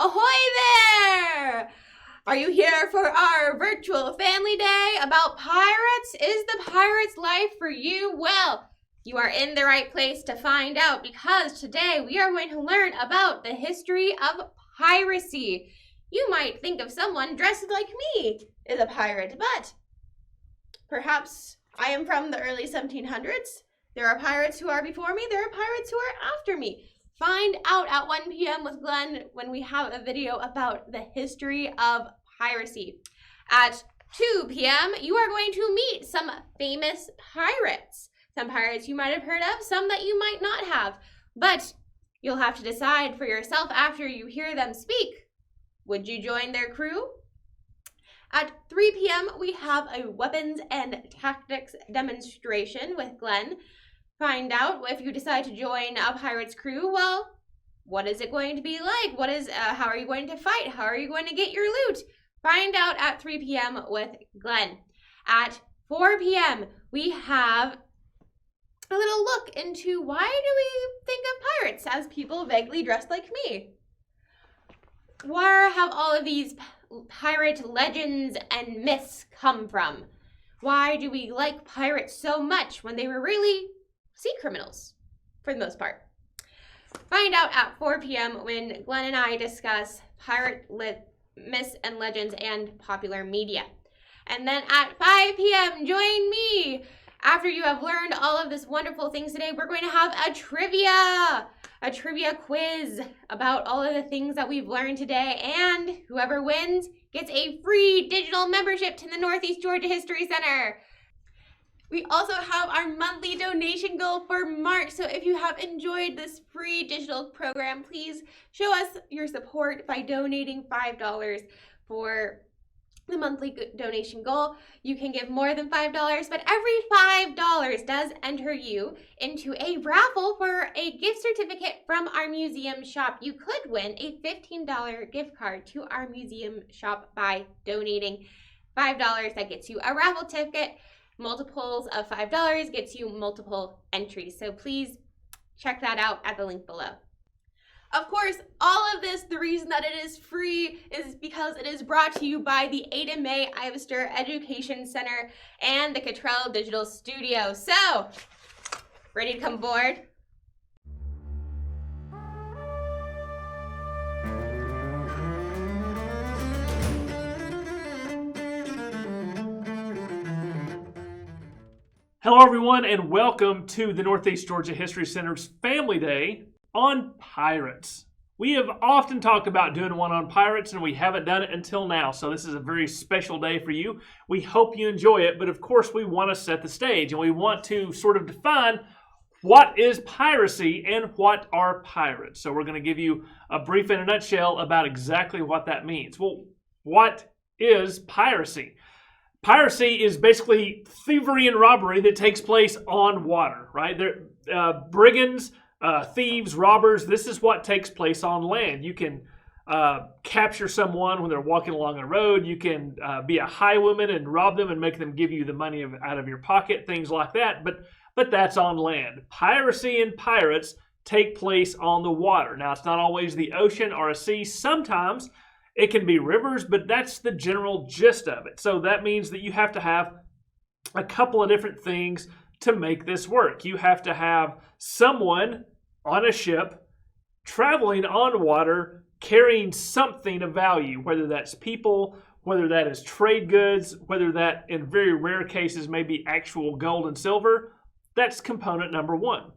Ahoy there! Are you here for our virtual family day about pirates? Is the pirate's life for you? Well, you are in the right place to find out because today we are going to learn about the history of piracy. You might think of someone dressed like me as a pirate, but perhaps I am from the early 1700s. There are pirates who are before me, there are pirates who are after me. Find out at 1 p.m. with Glen when we have a video about the history of piracy. At 2 p.m., you are going to meet some famous pirates. Some pirates you might have heard of, some that you might not have. But you'll have to decide for yourself after you hear them speak. Would you join their crew? At 3 p.m., we have a weapons and tactics demonstration with Glen. Find out if you decide to join a pirate's crew. Well, what is it going to be like? How are you going to fight? How are you going to get your loot? Find out at 3 p.m. with Glen. At 4 p.m., we have a little look into why do we think of pirates as people vaguely dressed like me? Where have all of these pirate legends and myths come from? Why do we like pirates so much when they were really sea criminals, for the most part? Find out at 4 p.m. when Glen and I discuss pirate myths and legends and popular media. And then at 5 p.m., join me. After you have learned all of this wonderful things today, we're going to have a trivia quiz about all of the things that we've learned today. And whoever wins gets a free digital membership to the Northeast Georgia History Center. We also have our monthly donation goal for March. So if you have enjoyed this free digital program, please show us your support by donating $5 for the monthly donation goal. You can give more than $5, but every $5 does enter you into a raffle for a gift certificate from our museum shop. You could win a $15 gift card to our museum shop by donating $5. That gets you a raffle ticket. Multiples of $5 gets you multiple entries. So please check that out at the link below. Of course, all of this, the reason that it is free is because it is brought to you by the Ada Mae Ivester Education Center and the Cottrell Digital Studio. So, ready to come aboard? Hello everyone and welcome to the Northeast Georgia History Center's Family Day on pirates. We have often talked about doing one on pirates and we haven't done it until now, so this is a very special day for you. We hope you enjoy it, but of course we want to set the stage and we want to sort of define what is piracy and what are pirates. So we're going to give you a brief in a nutshell about exactly what that means. Well, what is piracy? Piracy is basically thievery and robbery that takes place on water, right? Brigands, thieves, robbers, this is what takes place on land. You can capture someone when they're walking along a road. You can be a highwayman and rob them and make them give you the money out of your pocket, things like that. But that's on land. Piracy and pirates take place on the water. Now, it's not always the ocean or a sea. Sometimes it can be rivers, but that's the general gist of it. So that means that you have to have a couple of different things to make this work. You have to have someone on a ship traveling on water carrying something of value, whether that's people, whether that is trade goods, whether that in very rare cases may be actual gold and silver. That's component number one.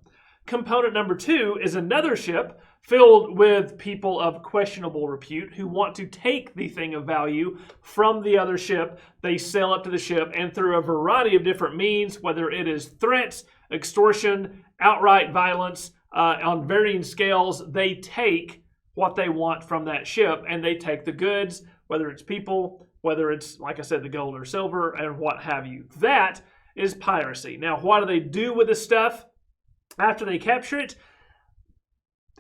Component number two is another ship filled with people of questionable repute who want to take the thing of value from the other ship. They sail up to the ship and through a variety of different means, whether it is threats, extortion, outright violence, on varying scales, they take what they want from that ship and they take the goods, whether it's people, whether it's, like I said, the gold or silver and what have you. That is piracy. Now, what do they do with the stuff after they capture it?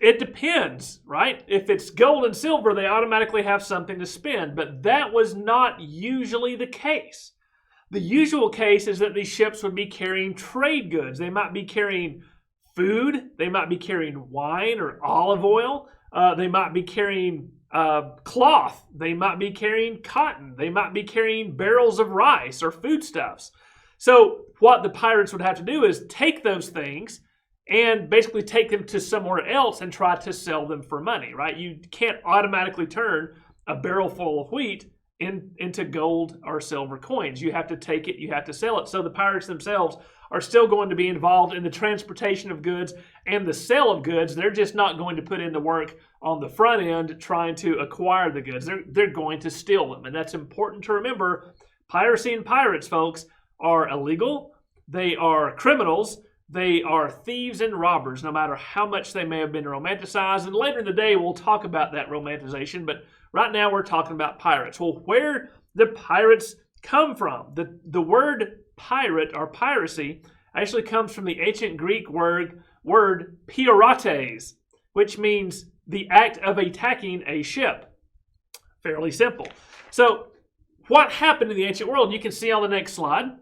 It depends, right? If it's gold and silver, they automatically have something to spend, but that was not usually the case. The usual case is that these ships would be carrying trade goods. They might be carrying food, they might be carrying wine or olive oil, they might be carrying cloth. They might be carrying cotton. They might be carrying barrels of rice or foodstuffs. So what the pirates would have to do is take those things and basically take them to somewhere else and try to sell them for money, right? You can't automatically turn a barrel full of wheat into gold or silver coins. You have to take it, you have to sell it. So the pirates themselves are still going to be involved in the transportation of goods and the sale of goods. They're just not going to put in the work on the front end trying to acquire the goods. They're going to steal them. And that's important to remember. Piracy and pirates, folks, are illegal. They are criminals. They are thieves and robbers, no matter how much they may have been romanticized. And later in the day, we'll talk about that romanticization. But right now, we're talking about pirates. Well, where do pirates come from? The word pirate or piracy actually comes from the ancient Greek word pirates, which means the act of attacking a ship. Fairly simple. So what happened in the ancient world? You can see on the next slide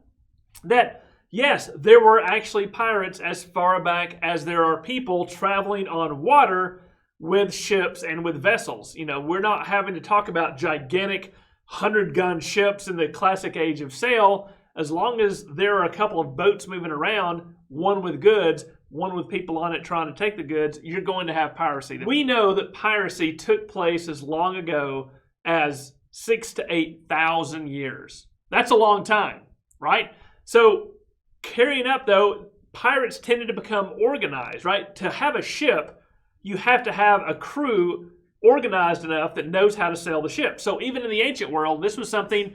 that, yes, there were actually pirates as far back as there are people traveling on water with ships and with vessels. You know, we're not having to talk about gigantic 100-gun ships in the classic age of sail. As long as there are a couple of boats moving around, one with goods, one with people on it trying to take the goods, you're going to have piracy. We know that piracy took place as long ago as 6,000 to 8,000 years. That's a long time, right? So carrying up, though, pirates tended to become organized, right? To have a ship, you have to have a crew organized enough that knows how to sail the ship. So even in the ancient world, this was something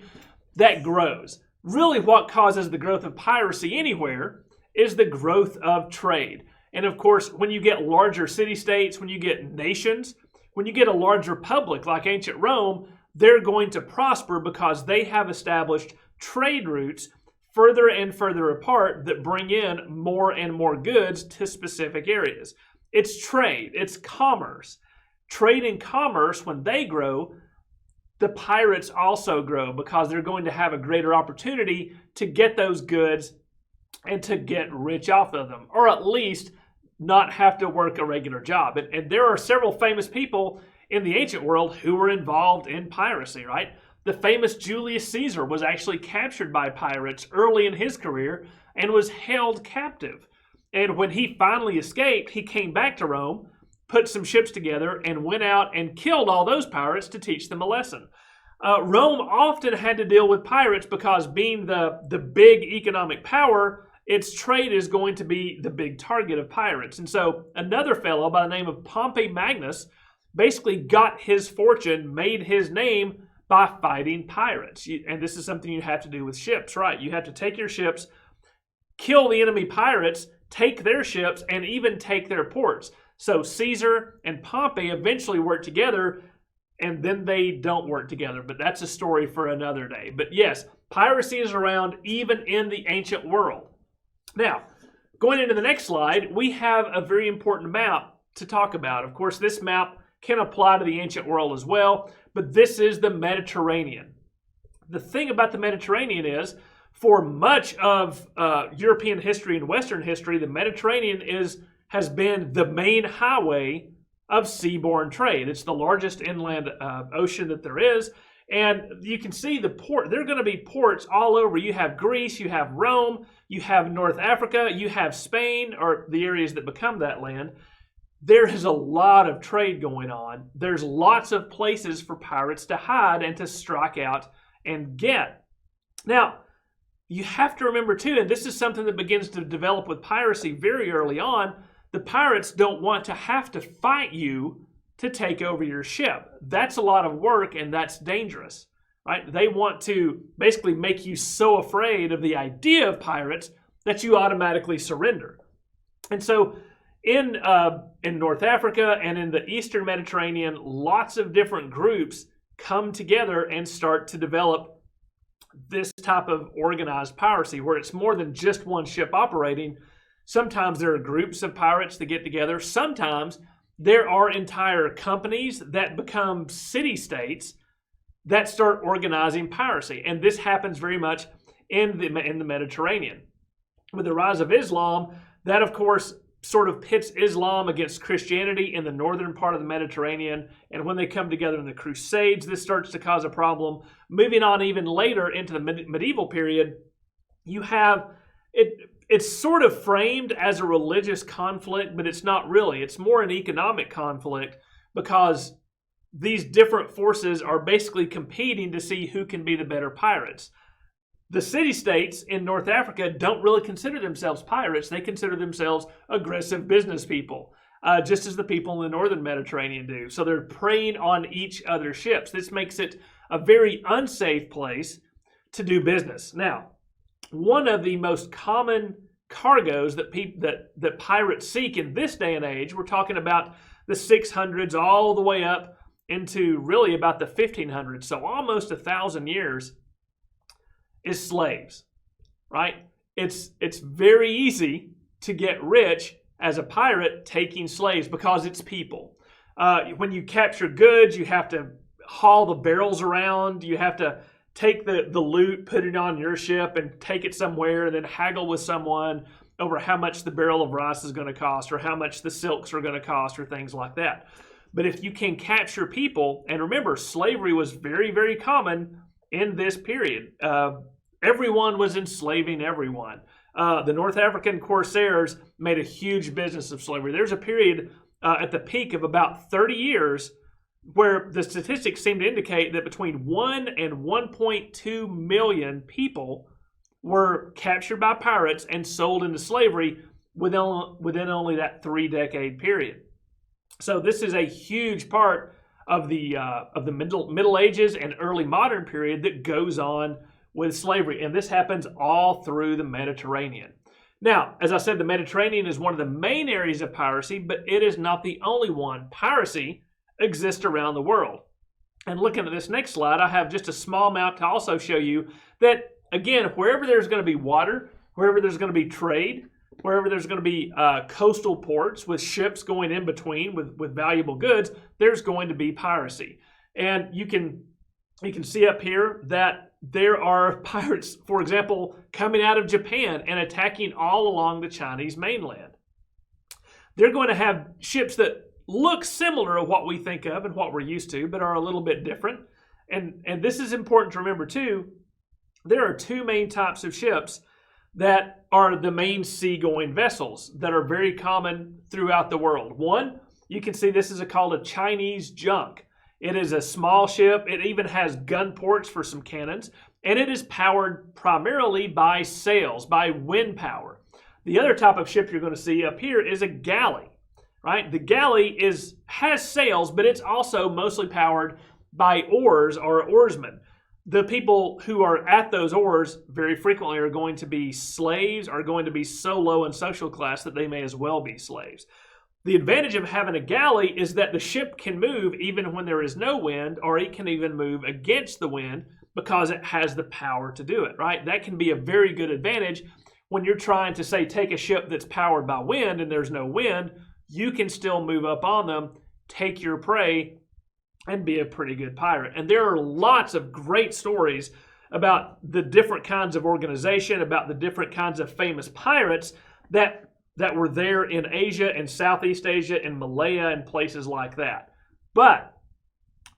that grows. Really, what causes the growth of piracy anywhere is the growth of trade. And of course, when you get larger city-states, when you get nations, when you get a larger public like ancient Rome, they're going to prosper because they have established trade routes further and further apart that bring in more and more goods to specific areas. It's trade, it's commerce. Trade and commerce, when they grow, the pirates also grow because they're going to have a greater opportunity to get those goods and to get rich off of them, or at least not have to work a regular job. And there are several famous people in the ancient world who were involved in piracy, right? The famous Julius Caesar was actually captured by pirates early in his career and was held captive. And when he finally escaped, he came back to Rome, put some ships together, and went out and killed all those pirates to teach them a lesson. Rome often had to deal with pirates because being the big economic power, its trade is going to be the big target of pirates. And so another fellow by the name of Pompey Magnus basically got his fortune, made his name by fighting pirates. And this is something you have to do with ships, right? You have to take your ships, kill the enemy pirates, take their ships, and even take their ports. So Caesar and Pompey eventually work together, and then they don't work together. But that's a story for another day. But yes, piracy is around even in the ancient world. Now, going into the next slide, we have a very important map to talk about. Of course, this map can apply to the ancient world as well, but this is the Mediterranean. The thing about the Mediterranean is, for much of European history and Western history, the Mediterranean has been the main highway of seaborne trade. It's the largest inland ocean that there is, and you can see the port. There are going to be ports all over. You have Greece, you have Rome, you have North Africa, you have Spain, or the areas that become that land. There is a lot of trade going on. There's lots of places for pirates to hide and to strike out and get. Now, you have to remember too, and this is something that begins to develop with piracy very early on, the pirates don't want to have to fight you to take over your ship. That's a lot of work and that's dangerous, right? They want to basically make you so afraid of the idea of pirates that you automatically surrender. And so in North Africa and in the Eastern Mediterranean, lots of different groups come together and start to develop this type of organized piracy where it's more than just one ship operating. Sometimes there are groups of pirates that get together. Sometimes there are entire companies that become city-states that start organizing piracy. And this happens very much in the Mediterranean. With the rise of Islam, that of course sort of pits Islam against Christianity in the northern part of the Mediterranean. And when they come together in the Crusades, this starts to cause a problem. Moving on even later into the medieval period, you have it. It's sort of framed as a religious conflict, but it's not really. It's more an economic conflict because these different forces are basically competing to see who can be the better pirates. The city-states in North Africa don't really consider themselves pirates. They consider themselves aggressive business people, just as the people in the northern Mediterranean do. So they're preying on each other's ships. This makes it a very unsafe place to do business. Now, one of the most common cargoes that pirates seek in this day and age, we're talking about the 600s all the way up into really about the 1500s, so almost 1,000 years, is slaves, right? It's very easy to get rich as a pirate taking slaves because it's people. When you capture goods, you have to haul the barrels around, you have to take the loot, put it on your ship and take it somewhere and then haggle with someone over how much the barrel of rice is going to cost or how much the silks are going to cost or things like that. But if you can capture people, and remember, slavery was very, very common in this period. Everyone was enslaving everyone. The North African corsairs made a huge business of slavery. There's a period at the peak of about 30 years where the statistics seem to indicate that between 1 and 1.2 million people were captured by pirates and sold into slavery within only that 3-decade period. So this is a huge part of the Middle Ages and early modern period that goes on with slavery, and this happens all through the Mediterranean. Now, as I said, the Mediterranean is one of the main areas of piracy, but it is not the only one. Piracy exist around the world. And looking at this next slide, I have just a small map to also show you that, again, wherever there's going to be water, wherever there's going to be trade, wherever there's going to be coastal ports with ships going in between with valuable goods, there's going to be piracy. And you can see up here that there are pirates, for example, coming out of Japan and attacking all along the Chinese mainland. They're going to have ships that look similar to what we think of and what we're used to, but are a little bit different. And this is important to remember too. There are two main types of ships that are the main seagoing vessels that are very common throughout the world. One, you can see this is called a Chinese junk. It is a small ship. It even has gun ports for some cannons, and it is powered primarily by sails, by wind power. The other type of ship you're going to see up here is a galley. Right? The galley has sails, but it's also mostly powered by oars or oarsmen. The people who are at those oars very frequently are going to be slaves, are going to be so low in social class that they may as well be slaves. The advantage of having a galley is that the ship can move even when there is no wind, or it can even move against the wind because it has the power to do it, right? That can be a very good advantage when you're trying to, say, take a ship that's powered by wind and there's no wind. You can still move up on them, take your prey, and be a pretty good pirate. And there are lots of great stories about the different kinds of organization, about the different kinds of famous pirates that were there in Asia and Southeast Asia and Malaya and places like that. But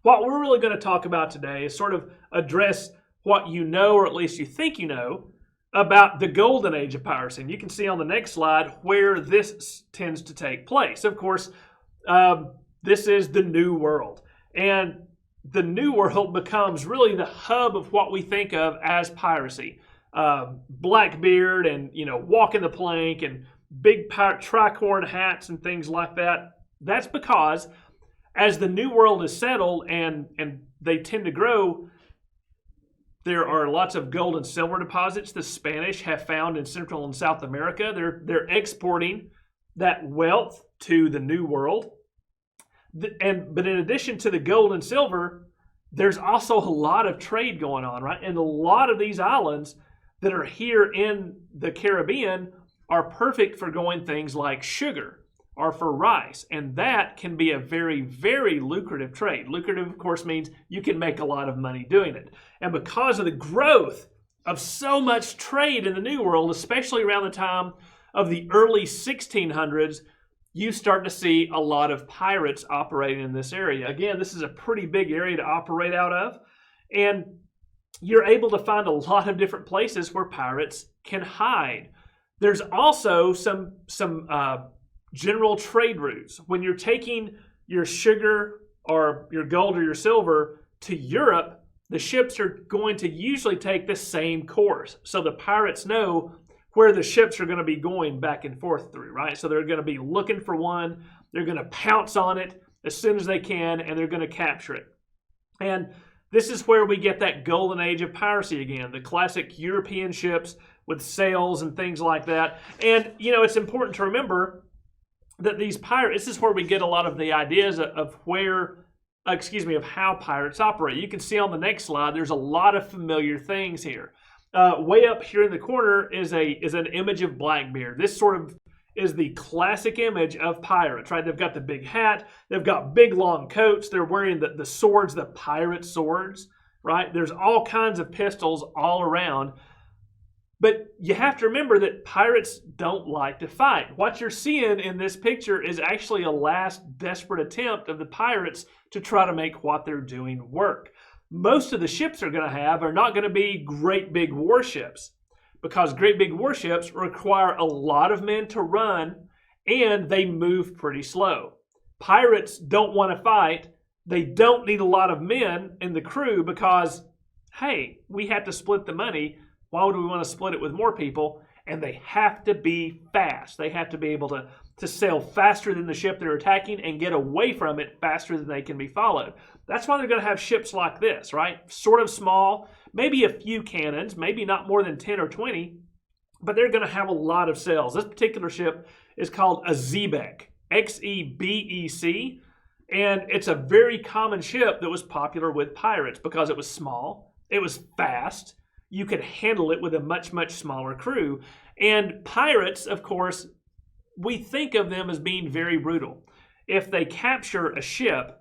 what we're really going to talk about today is sort of address what you know, or at least you think you know, about the golden age of piracy. And you can see on the next slide where this tends to take place. Of course, this is the New World. And the New World becomes really the hub of what we think of as piracy. Blackbeard and, walking the plank and big pirate tricorn hats and things like that. That's because as the New World is settled and they tend to grow, there are lots of gold and silver deposits the Spanish have found in Central and South America. They're exporting that wealth to the New World. But in addition to the gold and silver, there's also a lot of trade going on, right? And a lot of these islands that are here in the Caribbean are perfect for growing things like sugar or for rice. And that can be a very, very lucrative trade. Lucrative, of course, means you can make a lot of money doing it. And because of the growth of so much trade in the New World, especially around the time of the early 1600s, you start to see a lot of pirates operating in this area. Again, this is a pretty big area to operate out of, and you're able to find a lot of different places where pirates can hide. There's also some general trade routes. When you're taking your sugar or your gold or your silver to Europe, the ships are going to usually take the same course. So the pirates know where the ships are going to be going back and forth through, right? So they're going to be looking for one, they're going to pounce on it as soon as they can, and they're going to capture it. And this is where we get that golden age of piracy again, the classic European ships with sails and things like that. And, you know, it's important to remember that these pirates, this is where we get a lot of the ideas of how pirates operate. You can see on the next slide, there's a lot of familiar things here. Way up here in the corner is an image of Blackbeard. This sort of is the classic image of pirates, right? They've got the big hat, they've got big long coats, they're wearing the swords, the pirate swords, right? There's all kinds of pistols all around. But you have to remember that pirates don't like to fight. What you're seeing in this picture is actually a last desperate attempt of the pirates to try to make what they're doing work. Most of the ships they're going to have are not going to be great big warships, because great big warships require a lot of men to run and they move pretty slow. Pirates don't want to fight. They don't need a lot of men in the crew because, hey, we have to split the money. Why would we want to split it with more people? And they have to be fast. They have to be able to sail faster than the ship they're attacking and get away from it faster than they can be followed. That's why they're going to have ships like this, right? Sort of small, maybe a few cannons, maybe not more than 10 or 20, but they're going to have a lot of sails. This particular ship is called a xebec, X-E-B-E-C, and it's a very common ship that was popular with pirates because it was small, it was fast, you could handle it with a much, much smaller crew. And pirates, of course, we think of them as being very brutal. If they capture a ship,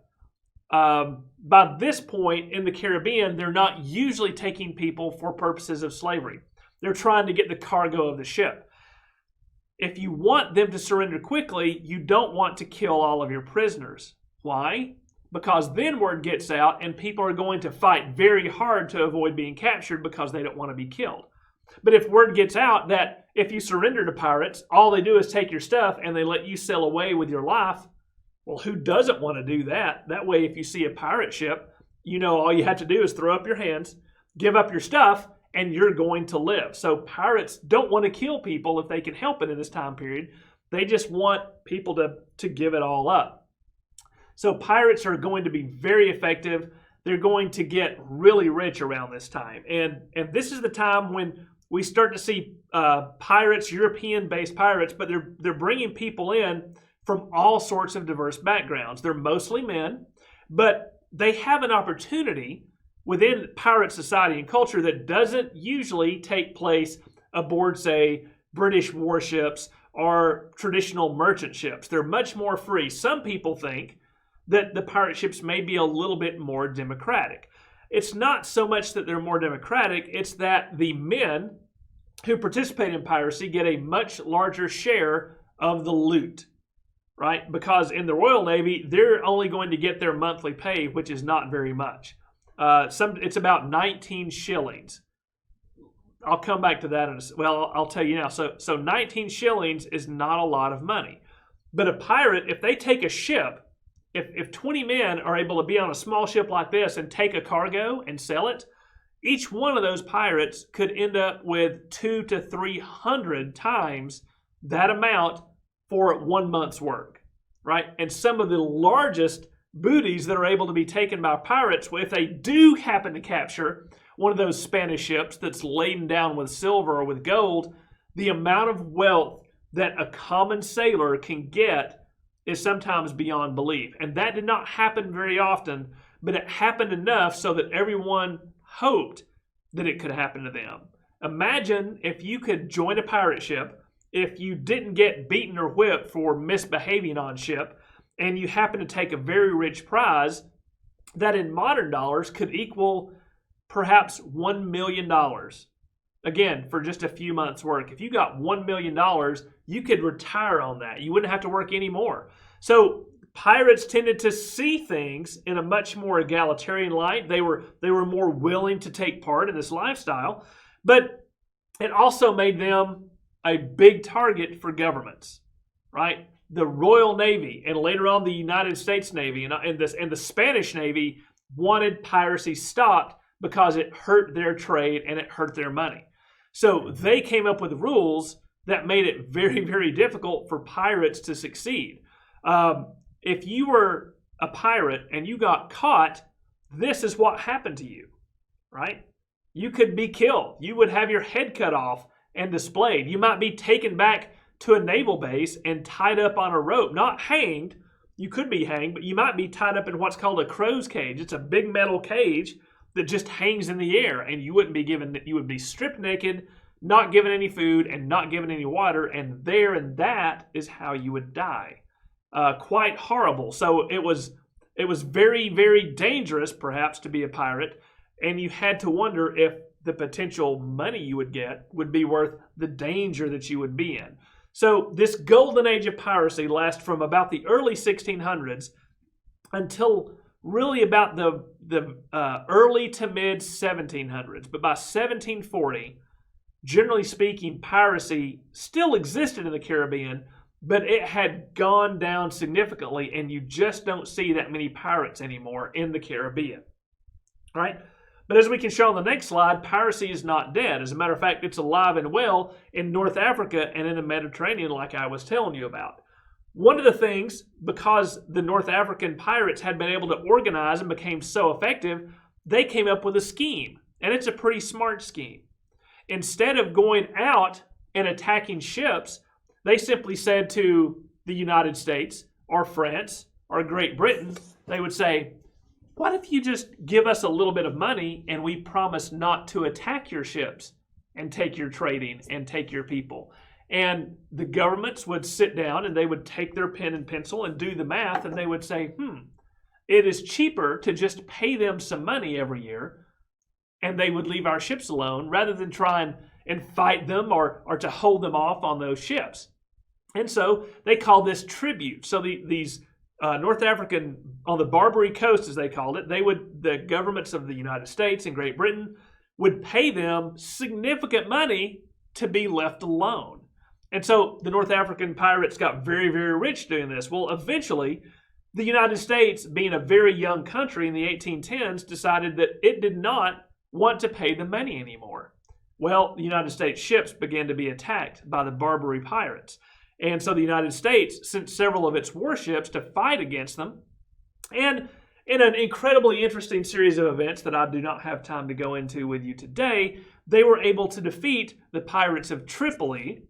by this point in the Caribbean, they're not usually taking people for purposes of slavery. They're trying to get the cargo of the ship. If you want them to surrender quickly, you don't want to kill all of your prisoners. Why? Because then word gets out and people are going to fight very hard to avoid being captured because they don't want to be killed. But if word gets out that if you surrender to pirates, all they do is take your stuff and they let you sail away with your life, well, who doesn't want to do that? That way, if you see a pirate ship, you know all you have to do is throw up your hands, give up your stuff, and you're going to live. So pirates don't want to kill people if they can help it in this time period. They just want people to give it all up. So pirates are going to be very effective. They're going to get really rich around this time. And this is the time when we start to see pirates, European-based pirates, but they're bringing people in from all sorts of diverse backgrounds. They're mostly men, but they have an opportunity within pirate society and culture that doesn't usually take place aboard, say, British warships or traditional merchant ships. They're much more free. Some people think that the pirate ships may be a little bit more democratic. It's not so much that they're more democratic, it's that the men who participate in piracy get a much larger share of the loot, right? Because in the Royal Navy, they're only going to get their monthly pay, which is not very much. It's about 19 shillings. I'll come back to that I'll tell you now. So 19 shillings is not a lot of money. But a pirate, if they take a ship, if 20 men are able to be on a small ship like this and take a cargo and sell it, each one of those pirates could end up with 200 to 300 times that amount for 1 month's work, right? And some of the largest booties that are able to be taken by pirates, if they do happen to capture one of those Spanish ships that's laden down with silver or with gold, the amount of wealth that a common sailor can get is sometimes beyond belief. And that did not happen very often, but it happened enough so that everyone hoped that it could happen to them. Imagine if you could join a pirate ship, if you didn't get beaten or whipped for misbehaving on ship, and you happen to take a very rich prize that in modern dollars could equal perhaps $1 million. again, for just a few months' work. If you got $1 million, you could retire on that. You wouldn't have to work anymore. So pirates tended to see things in a much more egalitarian light. They were more willing to take part in this lifestyle, but it also made them a big target for governments, right? The Royal Navy and later on the United States Navy and the Spanish Navy wanted piracy stopped because it hurt their trade and it hurt their money. So they came up with rules that made it very, very difficult for pirates to succeed. If you were a pirate and you got caught, this is what happened to you, right? You could be killed. You would have your head cut off and displayed. You might be taken back to a naval base and tied up on a rope, not hanged. You could be hanged, but you might be tied up in what's called a crow's cage. It's a big metal cage that just hangs in the air, and you would be stripped naked, not given any food and not given any water, and that is how you would die. Quite horrible. So it was very, very dangerous, perhaps, to be a pirate, and you had to wonder if the potential money you would get would be worth the danger that you would be in. So this golden age of piracy lasts from about the early 1600s until really about the early to mid 1700s. But by 1740, generally speaking, piracy still existed in the Caribbean, but it had gone down significantly, and you just don't see that many pirates anymore in the Caribbean, right? But as we can show on the next slide, piracy is not dead. As a matter of fact, it's alive and well in North Africa and in the Mediterranean, like I was telling you about. One of the things, because the North African pirates had been able to organize and became so effective, they came up with a scheme, and it's a pretty smart scheme. Instead of going out and attacking ships, they simply said to the United States or France or Great Britain, they would say, what if you just give us a little bit of money and we promise not to attack your ships and take your trading and take your people? And the governments would sit down and they would take their pen and pencil and do the math, and they would say, it is cheaper to just pay them some money every year, and they would leave our ships alone rather than try and fight them or to hold them off on those ships. And so they called this tribute. So these North African, on the Barbary coast, as they called it, the governments of the United States and Great Britain would pay them significant money to be left alone. And so the North African pirates got very, very rich doing this. Well, eventually, the United States, being a very young country in the 1810s, decided that it did not want to pay the money anymore. Well, the United States ships began to be attacked by the Barbary pirates. And so the United States sent several of its warships to fight against them. And in an incredibly interesting series of events that I do not have time to go into with you today, they were able to defeat the pirates of Tripoli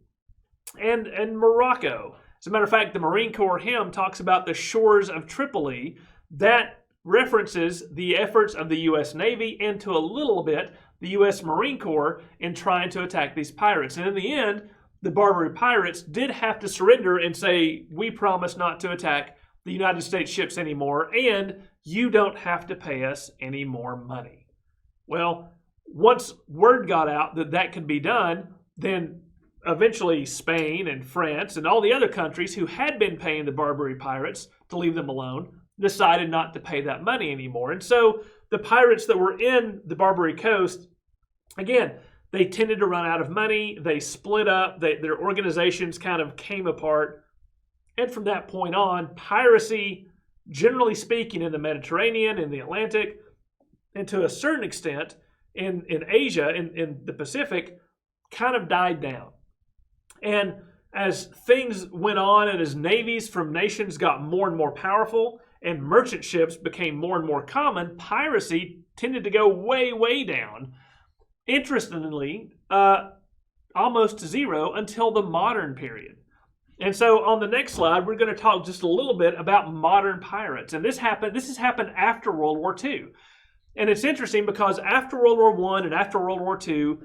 and Morocco. As a matter of fact, the Marine Corps hymn talks about the shores of Tripoli. That references the efforts of the U.S. Navy and to a little bit the U.S. Marine Corps in trying to attack these pirates. And in the end, the Barbary pirates did have to surrender and say, we promise not to attack the United States ships anymore, and you don't have to pay us any more money. Well, once word got out that that could be done, then eventually Spain and France and all the other countries who had been paying the Barbary pirates to leave them alone decided not to pay that money anymore. And so the pirates that were in the Barbary coast, again, they tended to run out of money. They split up. Their organizations kind of came apart. And from that point on, piracy, generally speaking, in the Mediterranean, in the Atlantic, and to a certain extent in Asia, in the Pacific, kind of died down. And as things went on and as navies from nations got more and more powerful and merchant ships became more and more common, piracy tended to go way, way down. Interestingly, almost to zero until the modern period. And so on the next slide, we're going to talk just a little bit about modern pirates. And this has happened after World War II. And it's interesting because after World War I and after World War II,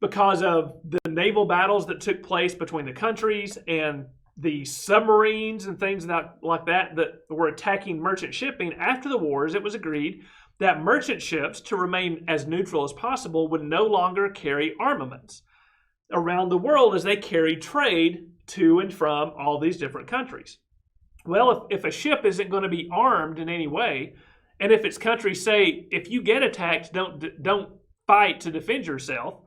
because of the naval battles that took place between the countries and the submarines and things like that were attacking merchant shipping, after the wars, it was agreed that merchant ships, to remain as neutral as possible, would no longer carry armaments around the world as they carried trade to and from all these different countries. Well, if a ship isn't going to be armed in any way, and if its countries say, if you get attacked, don't fight to defend yourself,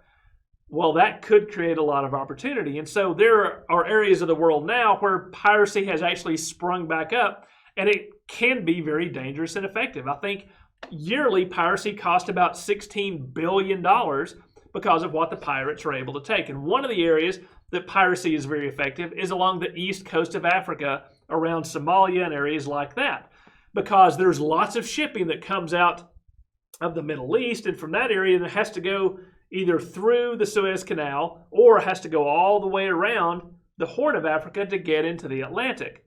well, that could create a lot of opportunity. And so there are areas of the world now where piracy has actually sprung back up, and it can be very dangerous and effective. I think yearly piracy cost about $16 billion because of what the pirates are able to take. And one of the areas that piracy is very effective is along the east coast of Africa, around Somalia and areas like that, because there's lots of shipping that comes out of the Middle East, and from that area that has to go either through the Suez Canal or has to go all the way around the Horn of Africa to get into the Atlantic.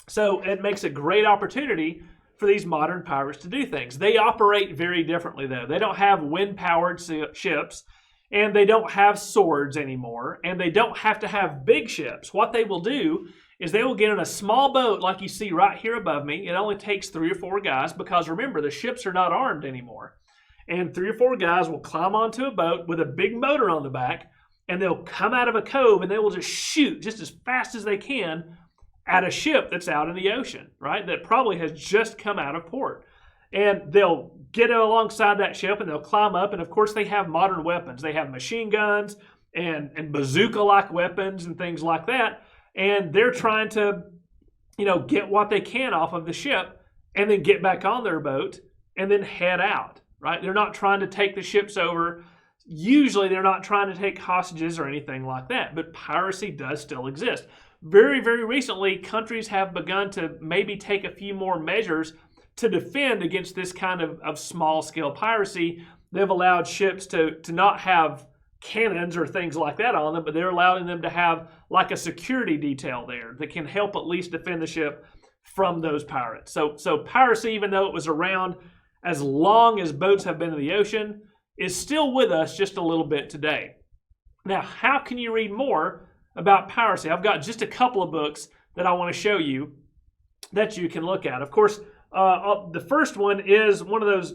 So it makes a great opportunity for these modern pirates to do things. They operate very differently, though. They don't have wind-powered ships, and they don't have swords anymore, and they don't have to have big ships. What they will do is they will get in a small boat like you see right here above me. It only takes 3 or 4 guys, because remember, the ships are not armed anymore. And 3 or 4 guys will climb onto a boat with a big motor on the back, and they'll come out of a cove and they will just shoot just as fast as they can at a ship that's out in the ocean, right? That probably has just come out of port. And they'll get alongside that ship and they'll climb up. And of course, they have modern weapons. They have machine guns and bazooka-like weapons and things like that. And they're trying to, get what they can off of the ship and then get back on their boat and then head out, right? They're not trying to take the ships over. Usually they're not trying to take hostages or anything like that, but piracy does still exist. Very, very recently, countries have begun to maybe take a few more measures to defend against this kind of small-scale piracy. They've allowed ships to not have cannons or things like that on them, but they're allowing them to have like a security detail there that can help at least defend the ship from those pirates. So piracy, even though it was around as long as boats have been in the ocean, is still with us just a little bit today. Now, how can you read more about piracy? I've got just a couple of books that I want to show you that you can look at. Of course, the first one is one of those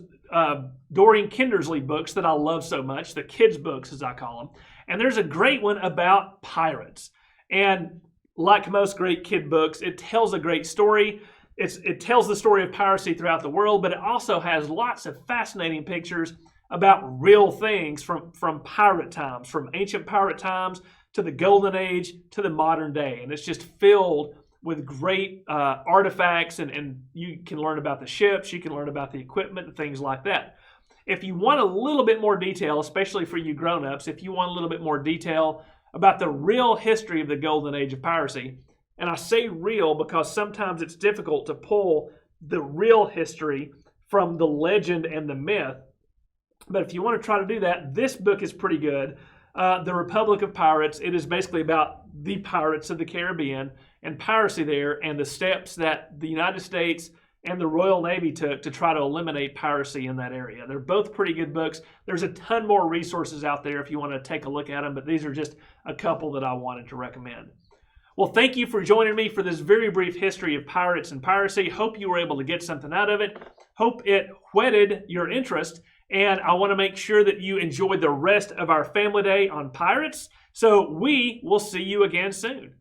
Dorian Kindersley books that I love so much, the kids' books as I call them. And there's a great one about pirates. And like most great kid books, it tells a great story. It tells the story of piracy throughout the world, but it also has lots of fascinating pictures about real things from pirate times, from ancient pirate times to the Golden Age to the modern day. And it's just filled with great artifacts, and you can learn about the ships, you can learn about the equipment and things like that. If you want a little bit more detail, especially for you grown-ups, if you want a little bit more detail about the real history of the Golden Age of piracy, and I say real because sometimes it's difficult to pull the real history from the legend and the myth, but if you want to try to do that, this book is pretty good. The Republic of Pirates. It is basically about the pirates of the Caribbean and piracy there, and the steps that the United States and the Royal Navy took to try to eliminate piracy in that area. They're both pretty good books. There's a ton more resources out there if you want to take a look at them, but these are just a couple that I wanted to recommend. Well, thank you for joining me for this very brief history of pirates and piracy. Hope you were able to get something out of it. Hope it whetted your interest. And I want to make sure that you enjoyed the rest of our Family Day on pirates. So we will see you again soon.